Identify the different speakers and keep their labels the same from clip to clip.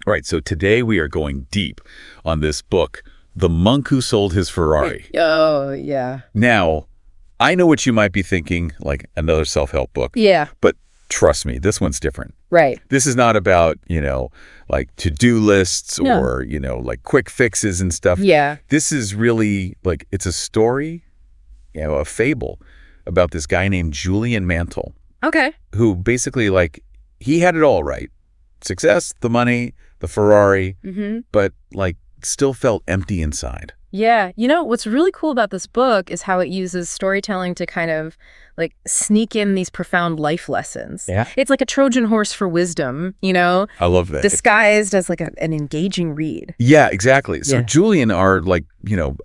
Speaker 1: All right, so today we are going deep on this book, The Monk Who Sold His Ferrari.
Speaker 2: Oh, yeah.
Speaker 1: Now, I know what you might be thinking, like another self-help book.
Speaker 2: Yeah.
Speaker 1: But trust me, this one's different.
Speaker 2: Right.
Speaker 1: This is not about, like to-do lists
Speaker 2: No.
Speaker 1: or, like quick fixes and stuff.
Speaker 2: Yeah.
Speaker 1: This is really, like, it's a story, a fable about this guy named Julian Mantle,
Speaker 2: Okay.
Speaker 1: who basically, like, he had it all right. Success, the money, the Ferrari, but, like, still felt empty inside.
Speaker 2: Yeah. What's really cool about this book is how it uses storytelling to kind of like sneak in these profound life lessons.
Speaker 1: Yeah.
Speaker 2: It's like a Trojan horse for wisdom,
Speaker 1: I love that.
Speaker 2: disguised as like an engaging read.
Speaker 1: Yeah, exactly. So
Speaker 2: Yeah.
Speaker 1: Julian, our, like,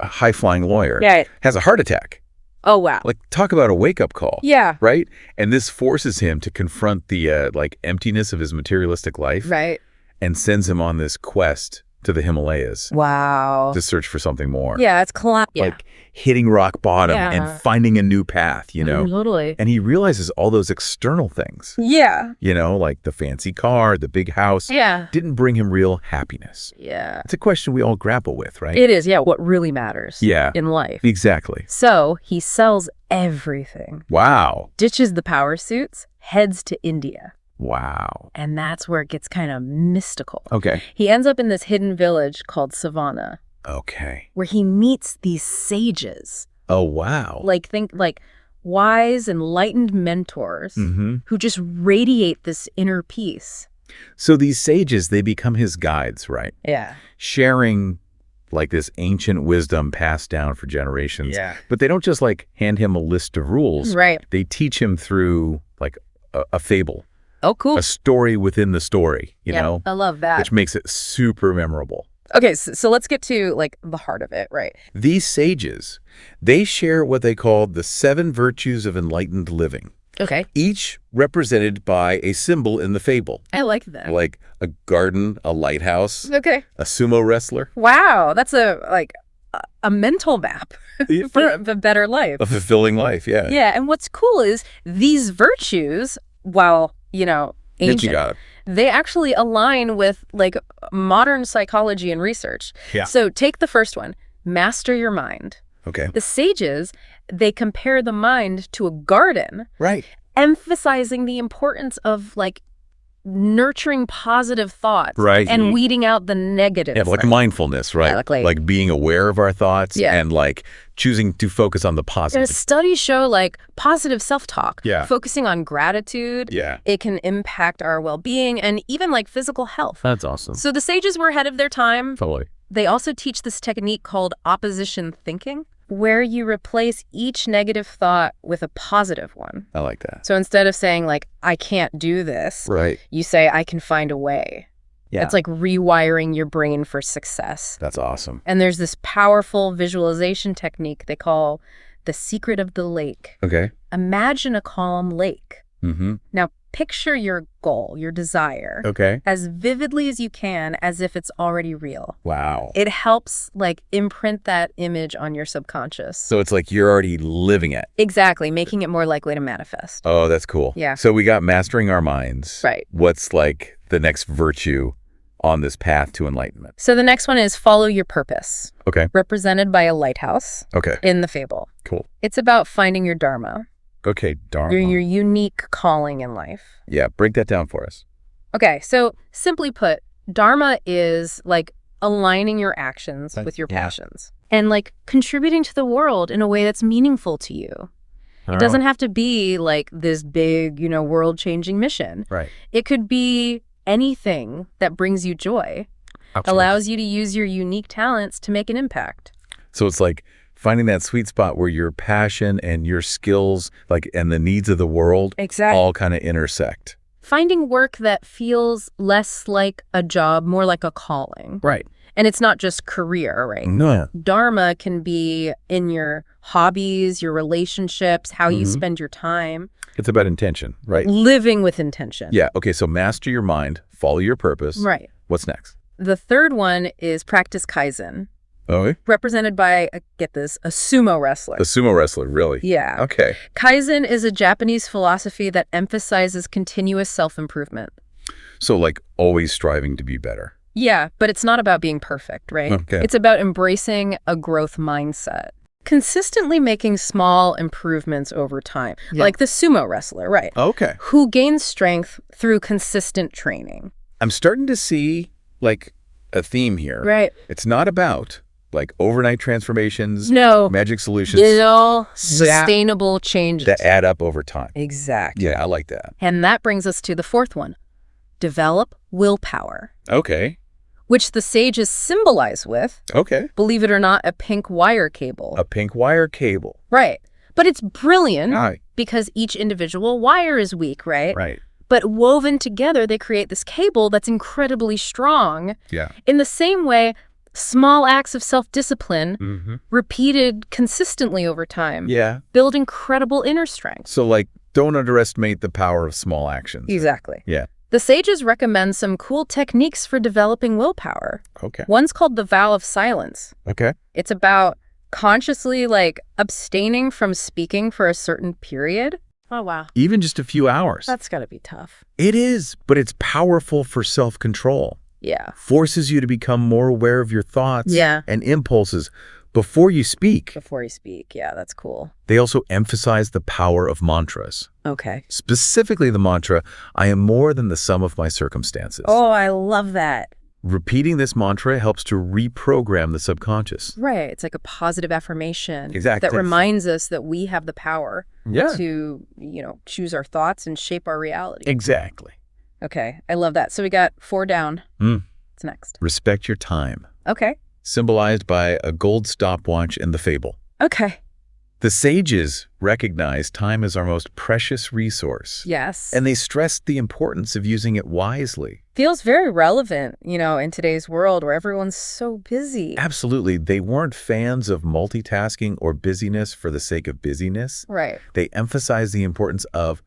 Speaker 1: a high-flying lawyer,
Speaker 2: Yeah.
Speaker 1: has a heart attack.
Speaker 2: Oh, wow.
Speaker 1: Like, talk about a wake-up call.
Speaker 2: Yeah.
Speaker 1: Right? And this forces him to confront the, like, emptiness of his materialistic life.
Speaker 2: Right.
Speaker 1: And sends him on this quest to the Himalayas
Speaker 2: Wow.
Speaker 1: to search for something more.
Speaker 2: Yeah, it's
Speaker 1: Like hitting rock bottom
Speaker 2: Yeah.
Speaker 1: and finding a new path,
Speaker 2: Totally.
Speaker 1: And he realizes all those external things,
Speaker 2: Yeah.
Speaker 1: like the fancy car, the big house,
Speaker 2: Yeah.
Speaker 1: didn't bring him real happiness.
Speaker 2: Yeah.
Speaker 1: It's a question we all grapple with, right?
Speaker 2: It is. Yeah. What really matters
Speaker 1: Yeah.
Speaker 2: in life.
Speaker 1: Exactly.
Speaker 2: So he sells everything,
Speaker 1: Wow.
Speaker 2: ditches the power suits, heads to India.
Speaker 1: Wow.
Speaker 2: And that's where it gets kind of mystical.
Speaker 1: Okay.
Speaker 2: He ends up in this hidden village called Savannah,
Speaker 1: Okay.
Speaker 2: where he meets these sages.
Speaker 1: Oh, wow.
Speaker 2: Think wise, enlightened mentors
Speaker 1: Mm-hmm.
Speaker 2: who just radiate this inner peace.
Speaker 1: So these sages, they become his guides, right?
Speaker 2: Yeah.
Speaker 1: Sharing, like, this ancient wisdom passed down for generations.
Speaker 2: Yeah.
Speaker 1: But they don't just, like, hand him a list of rules.
Speaker 2: Right.
Speaker 1: They teach him through, like, a fable,
Speaker 2: Oh, cool.
Speaker 1: a story within the story, you know,
Speaker 2: I love that.
Speaker 1: which makes it super memorable.
Speaker 2: Okay, so let's get to like the heart of it, right?
Speaker 1: These sages, they share what they call the 7 virtues of enlightened living,
Speaker 2: Okay.
Speaker 1: each represented by a symbol in the fable,
Speaker 2: I like that.
Speaker 1: like a garden, a lighthouse,
Speaker 2: Okay.
Speaker 1: a sumo wrestler,
Speaker 2: Wow, that's a mental map for a better life.
Speaker 1: a fulfilling life. Yeah.
Speaker 2: Yeah, and what's cool is these virtues, while,
Speaker 1: You
Speaker 2: ancient,
Speaker 1: got it.
Speaker 2: they actually align with like modern psychology and research.
Speaker 1: Yeah.
Speaker 2: So take the first one, master your mind.
Speaker 1: Okay.
Speaker 2: The sages, they compare the mind to a garden,
Speaker 1: Right.
Speaker 2: emphasizing the importance of like nurturing positive thoughts
Speaker 1: Right.
Speaker 2: and weeding out the negatives.
Speaker 1: Yeah, like mindfulness, right?
Speaker 2: Yeah, like
Speaker 1: being aware of our thoughts and like choosing to focus on the positive.
Speaker 2: Studies show like positive self-talk,
Speaker 1: Yeah.
Speaker 2: focusing on gratitude.
Speaker 1: Yeah.
Speaker 2: It can impact our well-being and even like physical health.
Speaker 1: That's awesome.
Speaker 2: So the sages were ahead of their time.
Speaker 1: Totally.
Speaker 2: They also teach this technique called opposition thinking, where you replace each negative thought with a positive one.
Speaker 1: I like that.
Speaker 2: So instead of saying like, I can't do this,
Speaker 1: Right.
Speaker 2: you say, I can find a way.
Speaker 1: Yeah.
Speaker 2: It's like rewiring your brain for success.
Speaker 1: That's awesome.
Speaker 2: And there's this powerful visualization technique they call the secret of the lake.
Speaker 1: Okay.
Speaker 2: Imagine a calm lake.
Speaker 1: Mm-hmm.
Speaker 2: Now picture your goal, your desire,
Speaker 1: Okay.
Speaker 2: as vividly as you can, as if it's already real.
Speaker 1: Wow.
Speaker 2: It helps like imprint that image on your subconscious.
Speaker 1: So it's like you're already living it.
Speaker 2: Exactly, making it more likely to manifest.
Speaker 1: Oh, that's cool.
Speaker 2: Yeah.
Speaker 1: So we got mastering our minds.
Speaker 2: Right.
Speaker 1: What's like the next virtue on this path to enlightenment?
Speaker 2: So the next one is follow your purpose,
Speaker 1: Okay.
Speaker 2: represented by a lighthouse
Speaker 1: Okay.
Speaker 2: in the fable.
Speaker 1: Cool.
Speaker 2: It's about finding your dharma,
Speaker 1: Okay. Darn.
Speaker 2: your unique calling in life.
Speaker 1: Yeah. Break that down for us.
Speaker 2: Okay, so simply put, dharma is like aligning your actions with your
Speaker 1: Yeah.
Speaker 2: passions and like contributing to the world in a way that's meaningful to you. It doesn't have to be like this big, world-changing mission.
Speaker 1: Right.
Speaker 2: It could be anything that brings you joy, allows you to use your unique talents to make an impact.
Speaker 1: So it's like finding that sweet spot where your passion and your skills, like, and the needs of the world all kind of intersect.
Speaker 2: Finding work that feels less like a job, more like a calling.
Speaker 1: Right.
Speaker 2: And it's not just career, right?
Speaker 1: No.
Speaker 2: Dharma can be in your hobbies, your relationships, how you spend your time.
Speaker 1: It's about intention, right?
Speaker 2: Living with intention.
Speaker 1: Yeah. Okay. So master your mind, follow your purpose.
Speaker 2: Right.
Speaker 1: What's next?
Speaker 2: The third one is practice Kaizen,
Speaker 1: Oh,
Speaker 2: represented by, get this, a sumo wrestler.
Speaker 1: the sumo wrestler, really?
Speaker 2: Yeah.
Speaker 1: Okay.
Speaker 2: Kaizen is a Japanese philosophy that emphasizes continuous self-improvement.
Speaker 1: So like always striving to be better.
Speaker 2: Yeah, but it's not about being perfect, right?
Speaker 1: Okay.
Speaker 2: It's about embracing a growth mindset. Consistently making small improvements over time, like the sumo wrestler, right?
Speaker 1: Okay.
Speaker 2: Who gains strength through consistent training.
Speaker 1: I'm starting to see, like, a theme here.
Speaker 2: Right.
Speaker 1: It's not about, like, overnight transformations,
Speaker 2: No.
Speaker 1: magic solutions.
Speaker 2: Little sustainable changes.
Speaker 1: That add up over time.
Speaker 2: Exactly.
Speaker 1: Yeah, I like that.
Speaker 2: And that brings us to the fourth one. Develop willpower.
Speaker 1: Okay.
Speaker 2: Which the sages symbolize with,
Speaker 1: Okay.
Speaker 2: believe it or not, a pink wire cable.
Speaker 1: A pink wire cable.
Speaker 2: Right. But it's brilliant
Speaker 1: Aye.
Speaker 2: because each individual wire is weak, right?
Speaker 1: Right.
Speaker 2: But woven together, they create this cable that's incredibly strong.
Speaker 1: Yeah.
Speaker 2: In the same way, small acts of self-discipline,
Speaker 1: Mm-hmm.
Speaker 2: repeated consistently over time,
Speaker 1: Yeah.
Speaker 2: build incredible inner strength.
Speaker 1: So, like, don't underestimate the power of small actions.
Speaker 2: Exactly.
Speaker 1: Yeah.
Speaker 2: The sages recommend some cool techniques for developing willpower.
Speaker 1: Okay.
Speaker 2: One's called the vow of silence.
Speaker 1: Okay.
Speaker 2: It's about consciously, abstaining from speaking for a certain period. Oh, wow.
Speaker 1: Even just a few hours.
Speaker 2: That's got to be tough.
Speaker 1: It is, but it's powerful for self-control.
Speaker 2: Yeah.
Speaker 1: Forces you to become more aware of your thoughts
Speaker 2: Yeah.
Speaker 1: and impulses before you speak.
Speaker 2: Before you speak. Yeah, that's cool.
Speaker 1: They also emphasize the power of mantras.
Speaker 2: Okay.
Speaker 1: Specifically the mantra, I am more than the sum of my circumstances.
Speaker 2: Oh, I love that.
Speaker 1: Repeating this mantra helps to reprogram the subconscious.
Speaker 2: Right. It's like a positive affirmation.
Speaker 1: Exactly.
Speaker 2: That reminds us that we have the power
Speaker 1: Yeah.
Speaker 2: to, choose our thoughts and shape our reality.
Speaker 1: Exactly.
Speaker 2: Okay. I love that. So we got 4 down. What's next?
Speaker 1: Respect your time,
Speaker 2: Okay.
Speaker 1: symbolized by a gold stopwatch in the fable.
Speaker 2: Okay.
Speaker 1: The sages recognize time as our most precious resource.
Speaker 2: Yes.
Speaker 1: And they stressed the importance of using it wisely.
Speaker 2: Feels very relevant, in today's world where everyone's so busy.
Speaker 1: Absolutely. They weren't fans of multitasking or busyness for the sake of busyness.
Speaker 2: Right.
Speaker 1: They emphasized the importance of,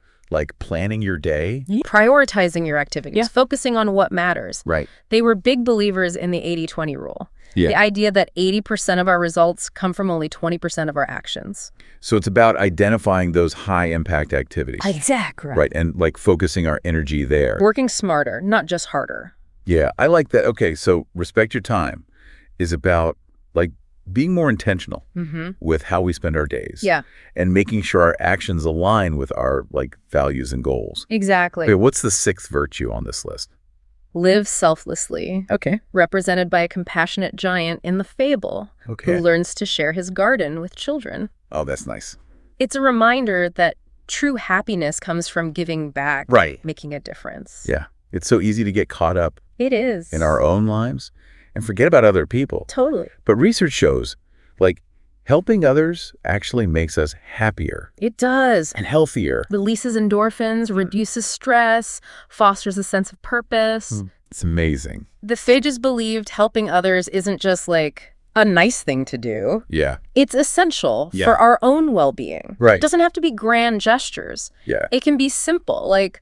Speaker 1: planning your day.
Speaker 2: Prioritizing your activities,
Speaker 1: Yeah.
Speaker 2: focusing on what matters.
Speaker 1: Right.
Speaker 2: They were big believers in the 80-20 rule.
Speaker 1: Yeah.
Speaker 2: The idea that 80% of our results come from only 20% of our actions.
Speaker 1: So it's about identifying those high-impact activities.
Speaker 2: Exactly.
Speaker 1: Right, and, focusing our energy there.
Speaker 2: Working smarter, not just harder.
Speaker 1: Yeah, I like that. Okay, so respect your time is about, being more intentional with how we spend our days.
Speaker 2: Yeah.
Speaker 1: And making sure our actions align with our, values and goals.
Speaker 2: Exactly.
Speaker 1: Okay, what's the 6th virtue on this list?
Speaker 2: Live selflessly.
Speaker 1: Okay.
Speaker 2: Represented by a compassionate giant in the fable
Speaker 1: Okay.
Speaker 2: who learns to share his garden with children.
Speaker 1: Oh, that's nice.
Speaker 2: It's a reminder that true happiness comes from giving back,
Speaker 1: Right.
Speaker 2: making a difference.
Speaker 1: Yeah. It's so easy to get caught up
Speaker 2: It is.
Speaker 1: in our own lives and forget about other people.
Speaker 2: Totally.
Speaker 1: But research shows, helping others actually makes us happier
Speaker 2: It does.
Speaker 1: and healthier.
Speaker 2: Releases endorphins, reduces stress, fosters a sense of purpose.
Speaker 1: It's amazing.
Speaker 2: The sages believed helping others isn't just a nice thing to do.
Speaker 1: Yeah.
Speaker 2: It's essential
Speaker 1: Yeah.
Speaker 2: for our own well-being.
Speaker 1: Right.
Speaker 2: It doesn't have to be grand gestures.
Speaker 1: Yeah.
Speaker 2: It can be simple, like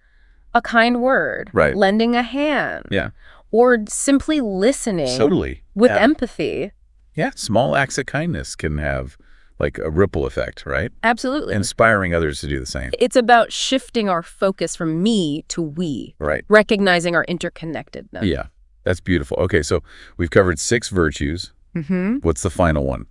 Speaker 2: a kind word,
Speaker 1: Right.
Speaker 2: lending a hand,
Speaker 1: Yeah.
Speaker 2: or simply listening
Speaker 1: Totally.
Speaker 2: with
Speaker 1: Yeah.
Speaker 2: empathy.
Speaker 1: Yeah. Small acts of kindness can have a ripple effect, right?
Speaker 2: Absolutely.
Speaker 1: Inspiring others to do the same.
Speaker 2: It's about shifting our focus from me to we,
Speaker 1: Right.
Speaker 2: recognizing our interconnectedness.
Speaker 1: Yeah. That's beautiful. Okay. So we've covered 6 virtues. What's the final one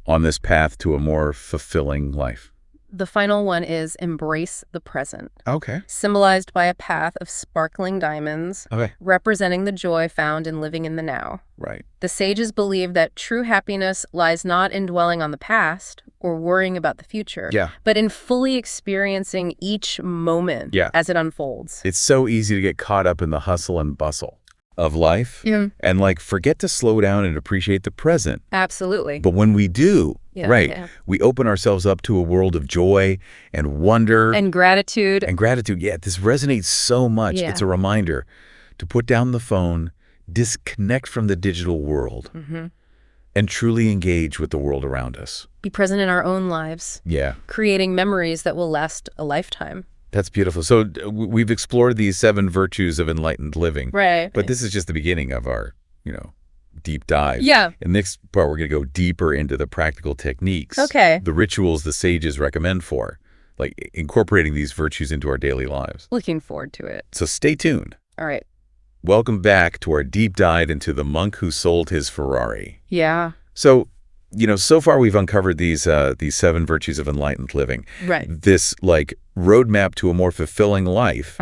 Speaker 1: on this path to a more fulfilling life?
Speaker 2: The final one is embrace the present,
Speaker 1: Okay.
Speaker 2: symbolized by a path of sparkling diamonds,
Speaker 1: Okay.
Speaker 2: representing the joy found in living in the now.
Speaker 1: Right.
Speaker 2: The sages believe that true happiness lies not in dwelling on the past or worrying about the future,
Speaker 1: Yeah.
Speaker 2: but in fully experiencing each moment
Speaker 1: Yeah.
Speaker 2: as it unfolds.
Speaker 1: It's so easy to get caught up in the hustle and bustle of life
Speaker 2: Yeah.
Speaker 1: and forget to slow down and appreciate the present.
Speaker 2: Absolutely.
Speaker 1: But when we do,
Speaker 2: Yeah,
Speaker 1: right,
Speaker 2: yeah.
Speaker 1: we open ourselves up to a world of joy and wonder
Speaker 2: And gratitude.
Speaker 1: and gratitude. Yeah, this resonates so much.
Speaker 2: Yeah.
Speaker 1: It's a reminder to put down the phone, disconnect from the digital world, and truly engage with the world around us.
Speaker 2: Be present in our own lives,
Speaker 1: Yeah,
Speaker 2: creating memories that will last a lifetime.
Speaker 1: that's beautiful. So we've explored these 7 virtues of enlightened living.
Speaker 2: Right.
Speaker 1: But this is just the beginning of our, deep dive.
Speaker 2: Yeah.
Speaker 1: In the next part, we're going to go deeper into the practical techniques.
Speaker 2: Okay.
Speaker 1: The rituals the sages recommend for, incorporating these virtues into our daily lives.
Speaker 2: Looking forward to it.
Speaker 1: So stay tuned.
Speaker 2: All right.
Speaker 1: Welcome back to our deep dive into the monk who sold his Ferrari.
Speaker 2: Yeah.
Speaker 1: So, so far we've uncovered these 7 virtues of enlightened living.
Speaker 2: Right.
Speaker 1: This, roadmap to a more fulfilling life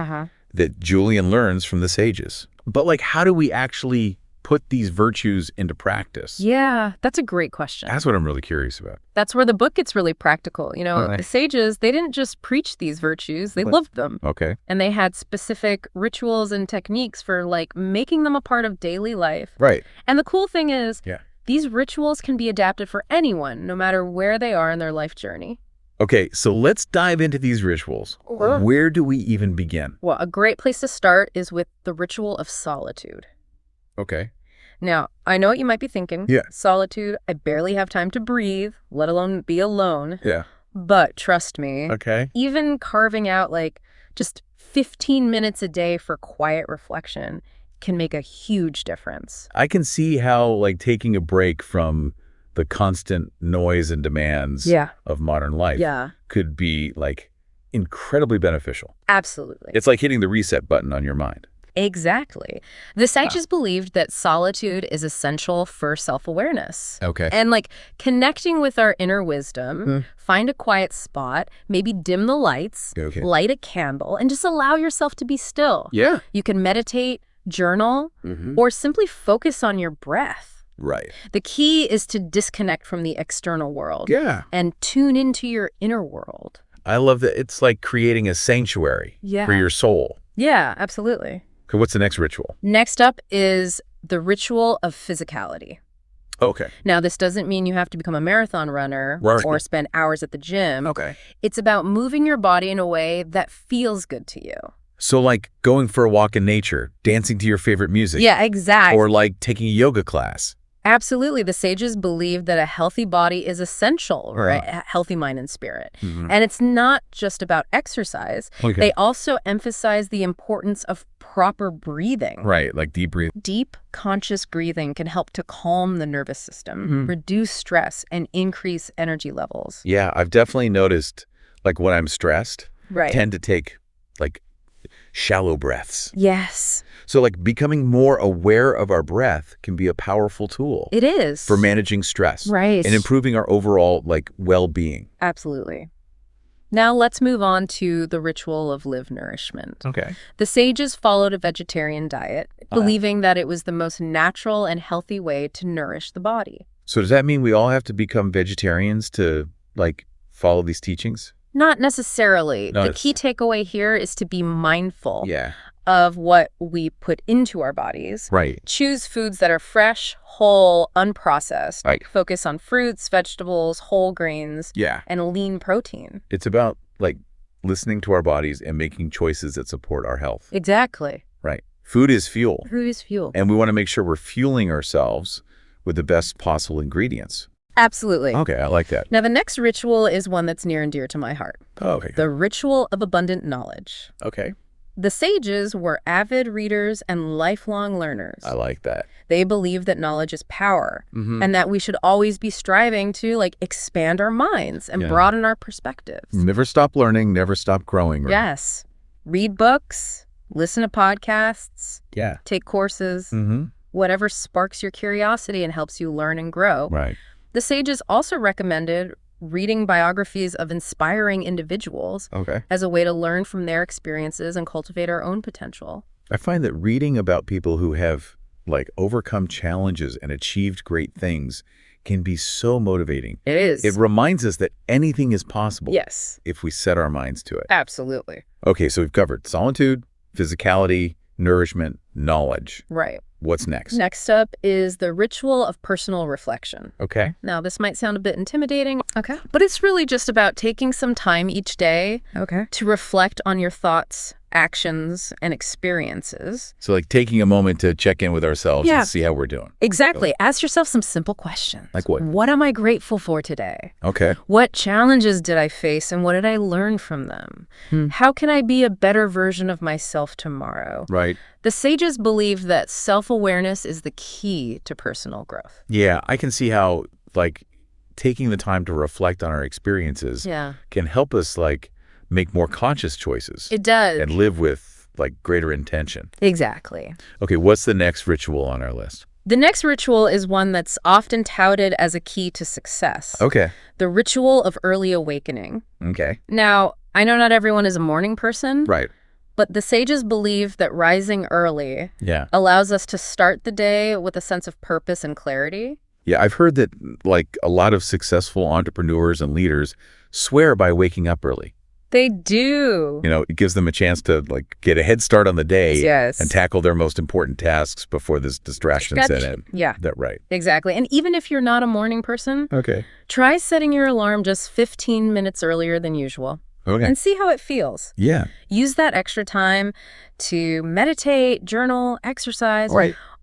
Speaker 1: that Julian learns from the sages. But, how do we actually put these virtues into practice?
Speaker 2: Yeah, that's a great question.
Speaker 1: That's what I'm really curious about.
Speaker 2: That's where the book gets really practical. The sages, they didn't just preach these virtues, they lived them.
Speaker 1: Okay.
Speaker 2: And they had specific rituals and techniques for, making them a part of daily life.
Speaker 1: Right.
Speaker 2: And the cool thing is, these rituals can be adapted for anyone, no matter where they are in their life journey.
Speaker 1: Okay, so let's dive into these rituals. Where do we even begin?
Speaker 2: Well, a great place to start is with the ritual of solitude.
Speaker 1: Okay.
Speaker 2: Now, I know what you might be thinking.
Speaker 1: Yeah.
Speaker 2: Solitude, I barely have time to breathe, let alone be alone.
Speaker 1: Yeah.
Speaker 2: But trust me,
Speaker 1: even
Speaker 2: carving out just 15 minutes a day for quiet reflection can make a huge difference.
Speaker 1: I can see how taking a break from the constant noise and demands of modern life could be incredibly beneficial.
Speaker 2: Absolutely.
Speaker 1: It's like hitting the reset button on your mind.
Speaker 2: Exactly. The sages believed that solitude is essential for self-awareness.
Speaker 1: Okay.
Speaker 2: And connecting with our inner wisdom, find a quiet spot, maybe dim the lights, light a candle, and just allow yourself to be still.
Speaker 1: Yeah.
Speaker 2: You can meditate, journal, or simply focus on your breath.
Speaker 1: Right.
Speaker 2: The key is to disconnect from the external world and tune into your inner world.
Speaker 1: I love that. It's like creating a sanctuary for your soul.
Speaker 2: Yeah, absolutely.
Speaker 1: Okay, what's the next ritual?
Speaker 2: Next up is the ritual of physicality.
Speaker 1: Okay.
Speaker 2: Now, this doesn't mean you have to become a marathon runner or spend hours at the gym.
Speaker 1: Okay.
Speaker 2: It's about moving your body in a way that feels good to you.
Speaker 1: So going for a walk in nature, dancing to your favorite music.
Speaker 2: Yeah, exactly.
Speaker 1: Or taking a yoga class.
Speaker 2: Absolutely. The sages believe that a healthy body is essential for a healthy mind and spirit. And it's not just about exercise. They also emphasize the importance of proper breathing.
Speaker 1: Right, deep breathing.
Speaker 2: Deep, conscious breathing can help to calm the nervous system, reduce stress, and increase energy levels.
Speaker 1: Yeah, I've definitely noticed, when I'm stressed, I tend to take, shallow breaths.
Speaker 2: Yes.
Speaker 1: So, becoming more aware of our breath can be a powerful tool.
Speaker 2: It is.
Speaker 1: For managing stress.
Speaker 2: Right.
Speaker 1: And improving our overall, well-being.
Speaker 2: Absolutely. Now let's move on to the ritual of live nourishment.
Speaker 1: Okay.
Speaker 2: The sages followed a vegetarian diet, believing that it was the most natural and healthy way to nourish the body.
Speaker 1: So does that mean we all have to become vegetarians to, follow these teachings?
Speaker 2: Not necessarily.
Speaker 1: No,
Speaker 2: the key takeaway here is to be mindful
Speaker 1: Yeah.
Speaker 2: of what we put into our bodies.
Speaker 1: Right.
Speaker 2: Choose foods that are fresh, whole, unprocessed.
Speaker 1: Right.
Speaker 2: Focus on fruits, vegetables, whole grains,
Speaker 1: Yeah.
Speaker 2: and lean protein.
Speaker 1: It's about, listening to our bodies and making choices that support our health.
Speaker 2: Exactly.
Speaker 1: Right. Food is fuel.
Speaker 2: Food is fuel.
Speaker 1: And we want to make sure we're fueling ourselves with the best possible ingredients.
Speaker 2: Absolutely.
Speaker 1: Okay, I like that.
Speaker 2: Now, the next ritual is one that's near and dear to my heart.
Speaker 1: Oh, okay.
Speaker 2: The ritual of abundant knowledge.
Speaker 1: Okay.
Speaker 2: The sages were avid readers and lifelong learners.
Speaker 1: I like that.
Speaker 2: They believed that knowledge is power and that we should always be striving to expand our minds and broaden our perspectives.
Speaker 1: Never stop learning, never stop growing. Right?
Speaker 2: Yes. Read books, listen to podcasts,
Speaker 1: Yeah.
Speaker 2: take courses, whatever sparks your curiosity and helps you learn and grow.
Speaker 1: Right.
Speaker 2: The sages also recommended reading biographies of inspiring individuals as a way to learn from their experiences and cultivate our own potential.
Speaker 1: I find that reading about people who have overcome challenges and achieved great things can be so motivating.
Speaker 2: It is.
Speaker 1: It reminds us that anything is possible.
Speaker 2: Yes.
Speaker 1: If we set our minds to it.
Speaker 2: Absolutely.
Speaker 1: Okay, so we've covered solitude, physicality, nourishment, knowledge.
Speaker 2: Right.
Speaker 1: What's next?
Speaker 2: Next up is the ritual of personal reflection.
Speaker 1: Okay.
Speaker 2: Now, this might sound a bit intimidating. Okay. But it's really just about taking some time each day to reflect on your thoughts, actions, and experiences.
Speaker 1: So taking a moment to check in with ourselves and see how we're doing.
Speaker 2: Exactly. Ask yourself some simple questions.
Speaker 1: Like what?
Speaker 2: What am I grateful for today?
Speaker 1: Okay.
Speaker 2: What challenges did I face and what did I learn from them? How can I be a better version of myself tomorrow?
Speaker 1: Right.
Speaker 2: The sages believe that self-awareness is the key to personal growth.
Speaker 1: Yeah, I can see how taking the time to reflect on our experiences can help us make more conscious choices.
Speaker 2: It does.
Speaker 1: And live with like greater intention.
Speaker 2: Exactly.
Speaker 1: Okay, what's the next ritual on our list?
Speaker 2: The next ritual is one that's often touted as a key to success.
Speaker 1: Okay.
Speaker 2: The ritual of early awakening.
Speaker 1: Okay.
Speaker 2: Now, I know not everyone is a morning person.
Speaker 1: Right.
Speaker 2: But the sages believe that rising early allows us to start the day with a sense of purpose and clarity.
Speaker 1: Yeah, I've heard that like a lot of successful entrepreneurs and leaders swear by waking up early.
Speaker 2: They do.
Speaker 1: You know, it gives them a chance to like get a head start on the day and tackle their most important tasks before this distraction set in.
Speaker 2: Yeah.
Speaker 1: That's right.
Speaker 2: Exactly. And even if you're not a morning person, try setting your alarm just 15 minutes earlier than usual.
Speaker 1: Okay.
Speaker 2: And see how it feels.
Speaker 1: Yeah.
Speaker 2: Use that extra time to meditate, journal, exercise,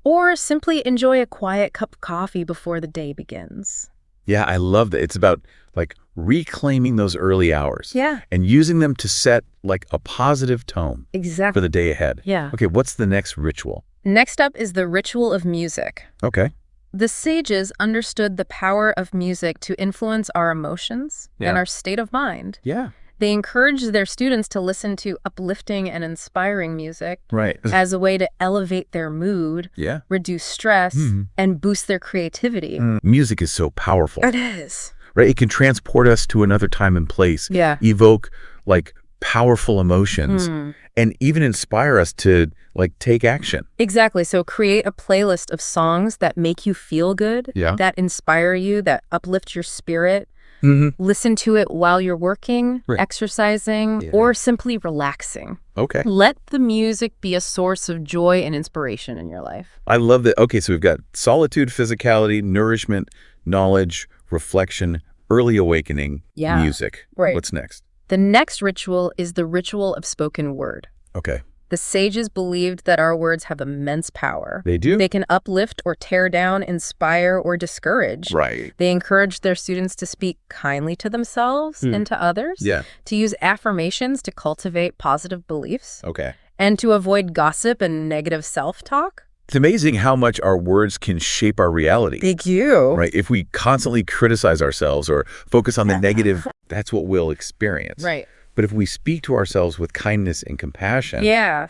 Speaker 2: or simply enjoy a quiet cup of coffee before the day begins.
Speaker 1: Yeah, I love that. It's about like reclaiming those early hours.
Speaker 2: Yeah.
Speaker 1: And using them to set like a positive tone for the day ahead.
Speaker 2: Yeah.
Speaker 1: Okay, what's the next ritual?
Speaker 2: Next up is the ritual of music.
Speaker 1: Okay.
Speaker 2: The sages understood the power of music to influence our emotions and our state of mind.
Speaker 1: Yeah.
Speaker 2: They encouraged their students to listen to uplifting and inspiring music as a way to elevate their mood, reduce stress, and boost their creativity.
Speaker 1: Music is so powerful.
Speaker 2: It is.
Speaker 1: Right? It can transport us to another time and place, evoke like powerful emotions, and even inspire us to like take action.
Speaker 2: Exactly. So create a playlist of songs that make you feel good, that inspire you, that uplift your spirit. Listen to it while you're working, exercising, or simply relaxing.
Speaker 1: Okay.
Speaker 2: Let the music be a source of joy and inspiration in your life.
Speaker 1: I love that. Okay, so we've got solitude, physicality, nourishment, knowledge, reflection, early awakening, music. What's next?
Speaker 2: The next ritual is the ritual of spoken word.
Speaker 1: Okay.
Speaker 2: The sages believed that our words have immense power.
Speaker 1: They do?
Speaker 2: They can uplift or tear down, inspire or discourage.
Speaker 1: Right.
Speaker 2: They encouraged their students to speak kindly to themselves and to others. To use affirmations to cultivate positive beliefs.
Speaker 1: Okay.
Speaker 2: And to avoid gossip and negative self-talk.
Speaker 1: It's amazing how much our words can shape our reality.
Speaker 2: Thank you.
Speaker 1: Right. If we constantly criticize ourselves or focus on the negative, that's what we'll experience.
Speaker 2: Right.
Speaker 1: But if we speak to ourselves with kindness and compassion, right,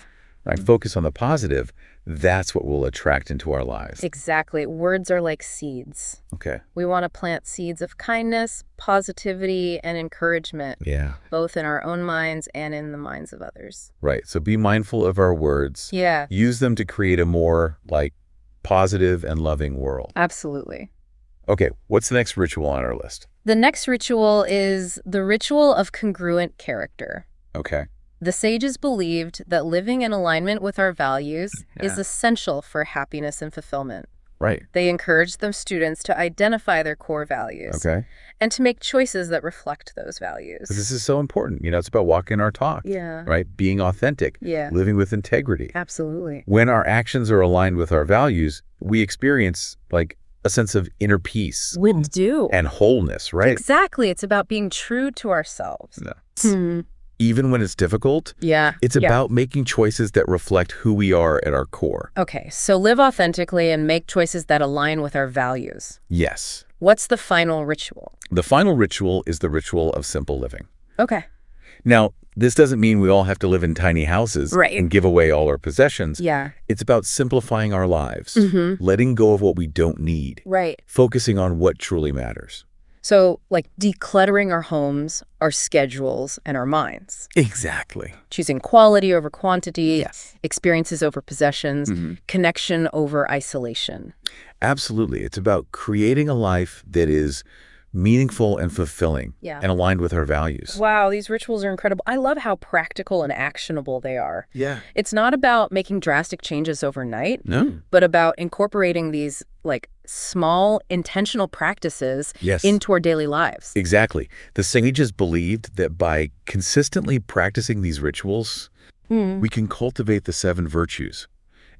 Speaker 1: focus on the positive, that's what we'll attract into our lives.
Speaker 2: Exactly. Words are like seeds.
Speaker 1: Okay.
Speaker 2: We want to plant seeds of kindness, positivity, and encouragement.
Speaker 1: Yeah.
Speaker 2: Both in our own minds and in the minds of others.
Speaker 1: Right. So be mindful of our words.
Speaker 2: Yeah.
Speaker 1: Use them to create a more like positive and loving world.
Speaker 2: Absolutely.
Speaker 1: Okay. What's the next ritual on our list?
Speaker 2: The next ritual is the ritual of congruent character.
Speaker 1: Okay.
Speaker 2: The sages believed that living in alignment with our values is essential for happiness and fulfillment.
Speaker 1: Right.
Speaker 2: They encouraged their students to identify their core values and to make choices that reflect those values.
Speaker 1: This is so important. You know, it's about walking our talk. Right? Being authentic. Living with integrity.
Speaker 2: Absolutely.
Speaker 1: When our actions are aligned with our values, we experience like a sense of inner peace.
Speaker 2: We do.
Speaker 1: And wholeness, right?
Speaker 2: Exactly. It's about being true to ourselves.
Speaker 1: Even when it's difficult, it's about making choices that reflect who we are at our core.
Speaker 2: Okay, so live authentically and make choices that align with our values.
Speaker 1: Yes.
Speaker 2: What's the final ritual?
Speaker 1: The final ritual is the ritual of simple living.
Speaker 2: Okay.
Speaker 1: Now, this doesn't mean we all have to live in tiny houses and give away all our possessions. It's about simplifying our lives, letting go of what we don't need, focusing on what truly matters.
Speaker 2: So, like decluttering our homes, our schedules, and our minds.
Speaker 1: Exactly.
Speaker 2: Choosing quality over quantity, experiences over possessions, connection over isolation.
Speaker 1: Absolutely. It's about creating a life that is meaningful and fulfilling and aligned with our values.
Speaker 2: Wow, these rituals are incredible. I love how practical and actionable they are.
Speaker 1: Yeah.
Speaker 2: It's not about making drastic changes overnight, but about incorporating these like small intentional practices into our daily lives.
Speaker 1: Exactly. The sages believed that by consistently practicing these rituals, we can cultivate the 7 virtues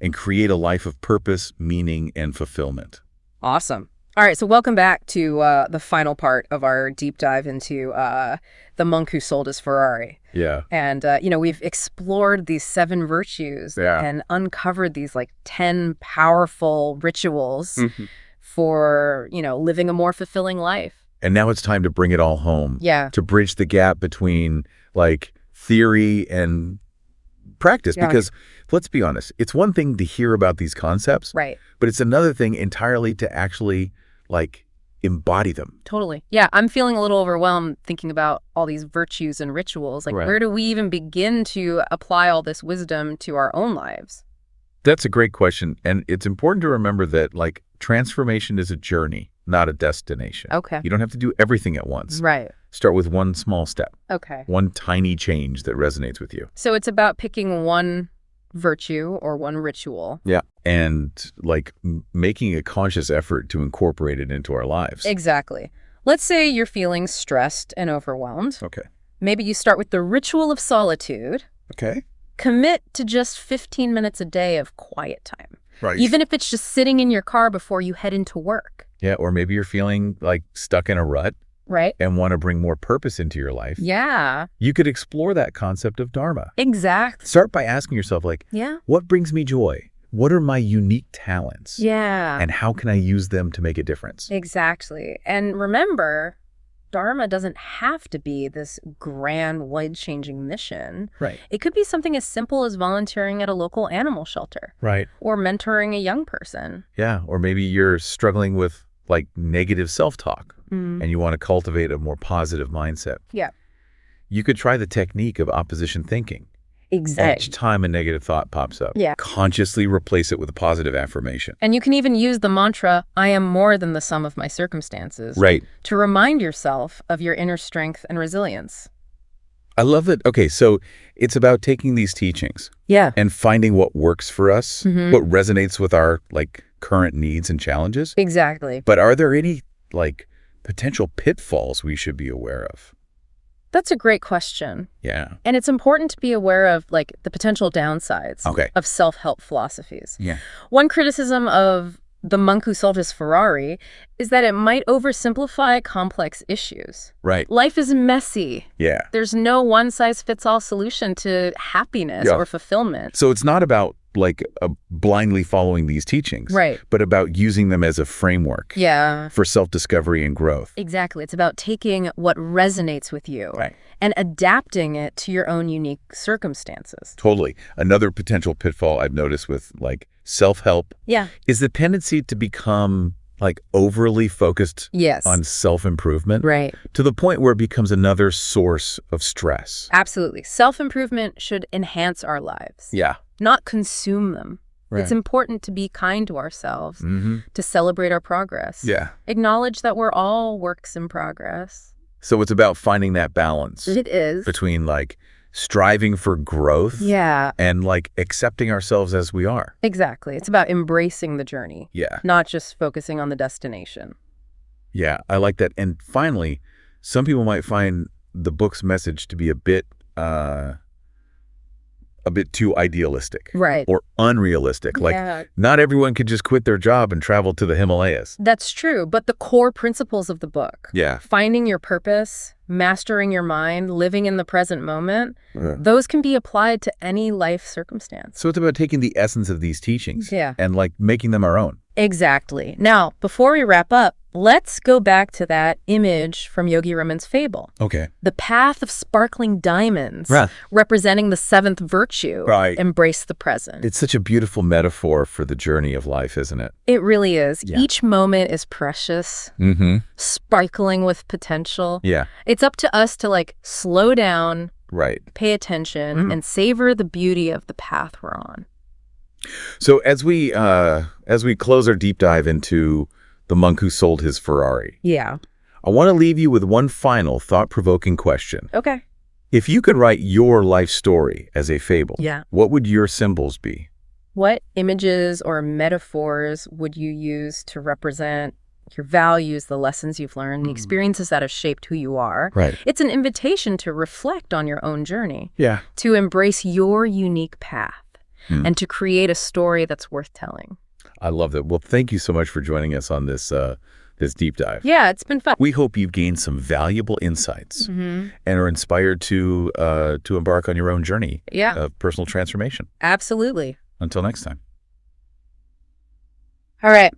Speaker 1: and create a life of purpose, meaning, and fulfillment.
Speaker 2: Awesome. All right, so welcome back to the final part of our deep dive into the monk who sold his Ferrari.
Speaker 1: Yeah.
Speaker 2: And, you know, we've explored these 7 virtues and uncovered these, like, 10 powerful rituals for, you know, living a more fulfilling life.
Speaker 1: And now it's time to bring it all home.
Speaker 2: Yeah.
Speaker 1: To bridge the gap between, like, theory and practice, because let's be honest, it's one thing to hear about these concepts,
Speaker 2: right?
Speaker 1: But it's another thing entirely to actually embody them.
Speaker 2: Totally. Yeah, I'm feeling a little overwhelmed thinking about all these virtues and rituals. Where do we even begin to apply all this wisdom to our own lives?
Speaker 1: That's a great question. And it's important to remember that transformation is a journey, not a destination.
Speaker 2: Okay.
Speaker 1: You don't have to do everything at once.
Speaker 2: Right.
Speaker 1: Start with one small step.
Speaker 2: Okay.
Speaker 1: One tiny change that resonates with you.
Speaker 2: So it's about picking one virtue or one ritual.
Speaker 1: Yeah. And making a conscious effort to incorporate it into our lives.
Speaker 2: Exactly. Let's say you're feeling stressed and overwhelmed.
Speaker 1: Okay.
Speaker 2: Maybe you start with the ritual of solitude.
Speaker 1: Okay.
Speaker 2: Commit to just 15 minutes a day of quiet time.
Speaker 1: Right.
Speaker 2: Even if it's just sitting in your car before you head into work.
Speaker 1: Yeah. Or maybe you're feeling stuck in a rut.
Speaker 2: Right.
Speaker 1: And want to bring more purpose into your life.
Speaker 2: Yeah.
Speaker 1: You could explore that concept of Dharma.
Speaker 2: Exactly.
Speaker 1: Start by asking yourself, what brings me joy? What are my unique talents?
Speaker 2: Yeah.
Speaker 1: And how can I use them to make a difference?
Speaker 2: Exactly. And remember, Dharma doesn't have to be this grand, life-changing mission.
Speaker 1: Right.
Speaker 2: It could be something as simple as volunteering at a local animal shelter.
Speaker 1: Right.
Speaker 2: Or mentoring a young person.
Speaker 1: Yeah. Or maybe you're struggling with negative self-talk and you want to cultivate a more positive mindset.
Speaker 2: Yeah.
Speaker 1: You could try the technique of opposition thinking.
Speaker 2: Exactly.
Speaker 1: Each time a negative thought pops up, consciously replace it with a positive affirmation.
Speaker 2: And you can even use the mantra, I am more than the sum of my circumstances.
Speaker 1: Right.
Speaker 2: To remind yourself of your inner strength and resilience.
Speaker 1: I love it. Okay, so it's about taking these teachings and finding what works for us, what resonates with our current needs and challenges.
Speaker 2: Exactly.
Speaker 1: But are there any potential pitfalls we should be aware of?
Speaker 2: That's a great question.
Speaker 1: Yeah.
Speaker 2: And it's important to be aware of the potential downsides of self-help philosophies.
Speaker 1: Yeah.
Speaker 2: One criticism of the monk who sold his Ferrari is that it might oversimplify complex issues.
Speaker 1: Right.
Speaker 2: Life is messy.
Speaker 1: Yeah.
Speaker 2: There's no one-size-fits-all solution to happiness or fulfillment.
Speaker 1: So it's not about blindly following these teachings,
Speaker 2: right?
Speaker 1: But about using them as a framework for self-discovery and growth.
Speaker 2: Exactly. It's about taking what resonates with you and adapting it to your own unique circumstances.
Speaker 1: Totally. Another potential pitfall I've noticed with self-help is the tendency to become overly focused on self-improvement to the point where it becomes another source of stress.
Speaker 2: Absolutely. Self-improvement should enhance our lives.
Speaker 1: Yeah.
Speaker 2: Not consume them.
Speaker 1: Right.
Speaker 2: It's important to be kind to ourselves, to celebrate our progress.
Speaker 1: Yeah.
Speaker 2: Acknowledge that we're all works in progress.
Speaker 1: So it's about finding that balance.
Speaker 2: It is.
Speaker 1: Between striving for growth and accepting ourselves as we are.
Speaker 2: Exactly. It's about embracing the journey.
Speaker 1: Yeah.
Speaker 2: Not just focusing on the destination.
Speaker 1: Yeah, I like that. And finally, some people might find the book's message to be a bit too idealistic.
Speaker 2: Right.
Speaker 1: Or unrealistic. Not everyone could just quit their job and travel to the Himalayas.
Speaker 2: That's true. But the core principles of the book, finding your purpose, mastering your mind, living in the present moment, those can be applied to any life circumstance.
Speaker 1: So it's about taking the essence of these teachings and making them our own.
Speaker 2: Exactly. Now, before we wrap up, let's go back to that image from Yogi Raman's fable.
Speaker 1: Okay.
Speaker 2: The path of sparkling diamonds, representing the seventh virtue, embrace the present.
Speaker 1: It's such a beautiful metaphor for the journey of life, isn't it?
Speaker 2: It really is. Yeah. Each moment is precious, sparkling with potential.
Speaker 1: Yeah.
Speaker 2: It's up to us to slow down, pay attention, and savor the beauty of the path we're on.
Speaker 1: So as we close our deep dive into the monk who sold his Ferrari, I want to leave you with one final thought-provoking question.
Speaker 2: Okay.
Speaker 1: If you could write your life story as a fable, what would your symbols be?
Speaker 2: What images or metaphors would you use to represent your values, the lessons you've learned, the experiences that have shaped who you are?
Speaker 1: Right.
Speaker 2: It's an invitation to reflect on your own journey.
Speaker 1: Yeah.
Speaker 2: To embrace your unique path. And to create a story that's worth telling.
Speaker 1: I love that. Well, thank you so much for joining us on this deep dive.
Speaker 2: Yeah, it's been fun.
Speaker 1: We hope you've gained some valuable insights and are inspired to embark on your own journey of personal transformation.
Speaker 2: Absolutely.
Speaker 1: Until next time.
Speaker 2: All right.